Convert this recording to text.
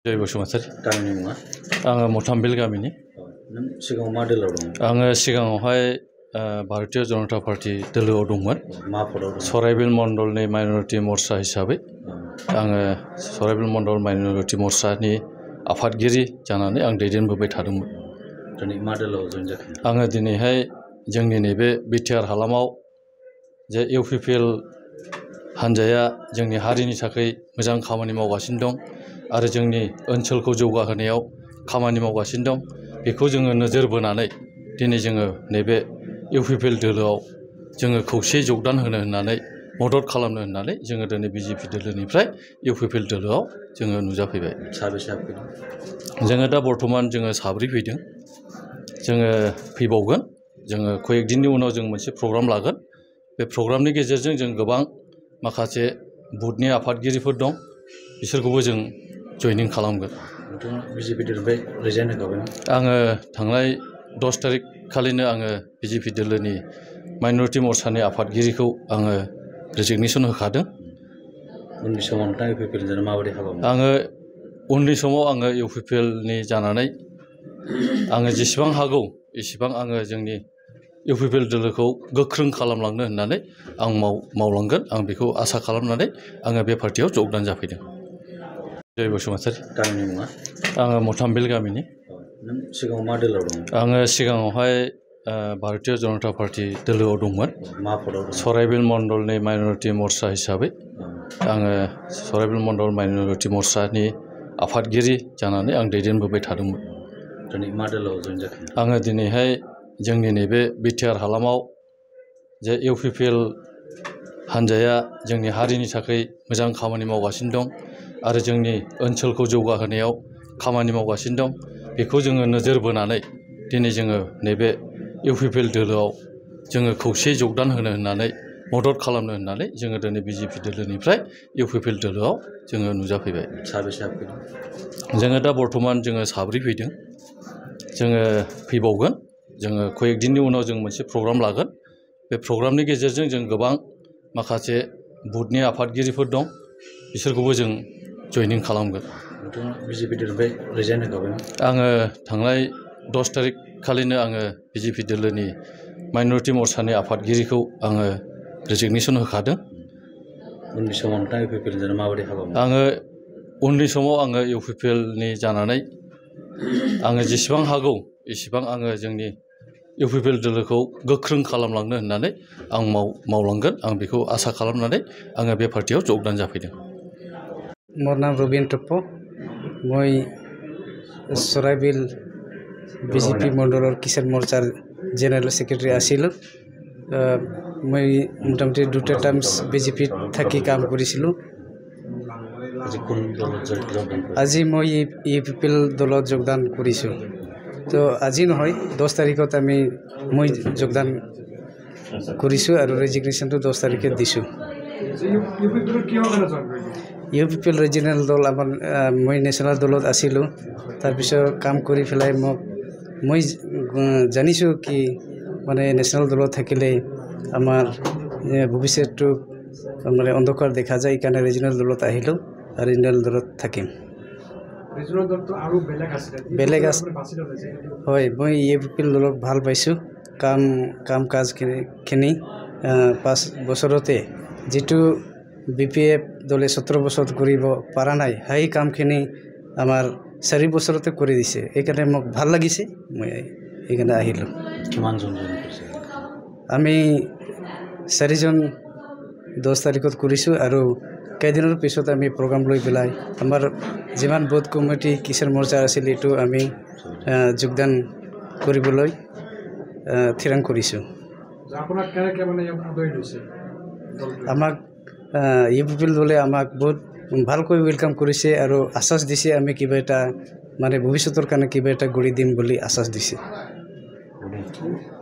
जय बसुमतारी गामिनि मुङा आङो मथामबिल गामिनि नों सिगाङाव मा दोलोआव दं? आङो सिगाङावहाय भारतीय जनता पार्टी दोलोआव दंमोन। मा पदआव दं? सराइबिल मण्डलनि माइनरिटी मोर्चा हिसाबै आङो सराइबिल मण्डल माइनरिटी मोर्चानि आफादगिरि जानानै आं दैदेनबोबाय थादोंमोन। दिनै मा दोलोआव जइन जाखो? आङो दिनैहाय जोंनि नैबे बिटिआर हालामाव जे इउपिपिएल हान्जाया जोंनि हारिनि थाखाय मोजां खामानि मावगासिनो दं आरो जोंनि ओनसोलखौ जौगाहोनायाव खामानि मावगासिनो दं। बेखौ जोङो नोजोर बोनानै दिनै जोङो नैबे इउपिपिएल दोलोआव जोङो खौसेयै जगदान होनो होननानै मदद खालामनो होननानै जोङो दिनै बिजेपि दोलोनिफ्राय इउपिपिएल दोलोआव जोङो नुजाफैबाय। साबेसे हाबफैदों? जोङो दा बर्थमान जोङो साब्रै फैदों। जोङो फैबावगोन। जोङो कयेक दिननि उनाव जों मोनसे प्रग्राम लागोन। बे प्रग्रामनि गेजेरजों जों गोबां माखासे बुथनि आफादगिरिफोर दं, बिसोरखौबो जों जयनिं खालामगोन। नोंथाङा बिजेपि दोलोनिफ्राय रिजाइन होखाबायना? आङो थांनाय 10 तारिख खालिनो आङो बिजेपि दोलोनि माइनरिटी मोर्चानि आफादगिरिखौ आङो रेजिगनेसन होखादों। उननि समाव नोंथाङा इउपिपिएल जों माबायदि हाबा मावो? आङो उननि समाव आङो इउपिपिएलनि जानानै आङो जेसेबां हागौ एसेबां आङो जोंनि इउपिपिएल दोलोखौ गोख्रों खालामलांनो होननानै आं मावलांगोन। आं बेखौ आसा खालामनानै आङो बे पार्टियाव जगदान जाफैदों। जय बसुमतारी गामिनि मुङा आङो मथामबिल गामिनि नों सिगाङाव मा दोलोआव दं? आङो सिगाङावहाय भारतीय जनता पार्टी दोलोआव दंमोन। मा पदआव दं? सराइबिल मण्डलनि माइनरिटी मोर्चा हिसाबै आङो सराइबिल मण्डल माइनरिटी मोर्चानि आफादगिरि जानानै आं दैदेनबोबाय थादोंमोन। दिनै मा दोलोआव जइन जाखो? आङो दिनैहाय जोंनि नैबे बिटिआर हालामाव जे इउपिपिएल हान्जाया जोंनि हारिनि थाखाय मोजां खामानि मावगासिनो दं आरो जोंनि ओनसोलखौ जौगाहोनायाव खामानि मावगासिनो दं। बेखौ जोङो नोजोर बोनानै दिनै जोङो नैबे इउपिपिएल दोलोआव जोङो खौसेयै जगदान होनो होननानै मदद खालामनो होननानै जोङो दिनै बिजेपि दोलोनिफ्राय इउपिपिएल दोलोआव जोङो नुजाफैबाय। साबेसे हाबफैदों? जोङो दा बर्थमान जोङो साब्रै फैदों। जोङो फैबावगोन। जोङो कयेक दिननि उनाव जों मोनसे प्रग्राम लागोन। बे प्रग्रामनि गेजेरजों जों गोबां माखासे बुथनि आफादगिरिफोर दं, बिसोरखौबो जों जयनिं खालामगोन। नोंथाङा बिजेपि दोलोनिफ्राय रिजाइन होखाबायना? आङो थांनाय 10 तारिख खालिनो आङो बिजेपि दोलोनि माइनरिटी मोर्चानि आफादगिरिखौ आङो रेजिगनेसन होखादों। उननि समाव नोंथाङा इउपिपिएल जों माबायदि हाबा मावो? आङो उननि समाव आङो इउपिपिएलनि जानानै आङो जेसेबां हागौ एसेबां आङो जोंनि इउपिपिएल दोलोखौ गोख्रों खालामलांनो होननानै आं मावलांगोन। आं बेखौ आसा खालामनानै आङो बे पार्टियाव जगदान जाफैदों। मोर नाम रबिन टप्पो। मैं सराइबिल बिजेपि मण्डलर किसान मोर्चार जेनेरेल सेक्रेटारि आছিলোঁ। मैं मोटामुटी 2টা টার্মস বিজেপিত থাকি কাম কৰিছিলোঁ। আজি মই ইউপিপিএল দলত যোগদান কৰিছোঁ। তো আজি নহয়, 10 তাৰিখত মই যোগদান কৰিছোঁ আৰু ৰেজিগনেশ্যনটো 10 তাৰিখে দিছোঁ। ইউপিপিএল ৰিজনেল দল আমাৰ মই নেশ্যনেল দলত আছিলোঁ। তাৰপিছত কাম কৰি পেলাই মই জানিছোঁ কি মানে নেশ্যনেল দলত থাকিলে আমাৰ ভৱিষ্যতটো মানে অন্ধকাৰ দেখা যায়। এইকাৰণে ৰিজনেল দলত আহিলোঁ আৰু ৰিজনেল দলত থাকিম। বেলেগ আছে হয়, মই ইউপিপিএল দলক ভাল পাইছোঁ। কাম কাজখিনি 5 বছৰতে যিটো বিপিএফ দলে 17 বছৰত কৰিব পৰা নাই, সেই কামখিনি আমাৰ 4 বছৰতে কৰি দিছে। এইকাৰণে মোক ভাল লাগিছে, মই এইকাৰণে আহিলোঁ। কিমানজন জইন কৰিছে? আমি 4জন 10 তাৰিখত কৰিছোঁ আৰু কেইদিনৰ পিছত আমি প্ৰগ্ৰাম লৈ পেলাই আমাৰ যিমান বুথ কমিটি কিষাণ মৰ্চা আছিল এইটো আমি যোগদান কৰিবলৈ থিৰাং কৰিছোঁ। আমাক ইউপিপিএল দলে আমাক বহুত ভালকৈ ৱেলকাম কৰিছে আৰু আশ্বাস দিছে আমি কিবা এটা মানে ভৱিষ্যতৰ কাৰণে কিবা এটা গঢ়ি দিম বুলি আশ্বাস দিছে।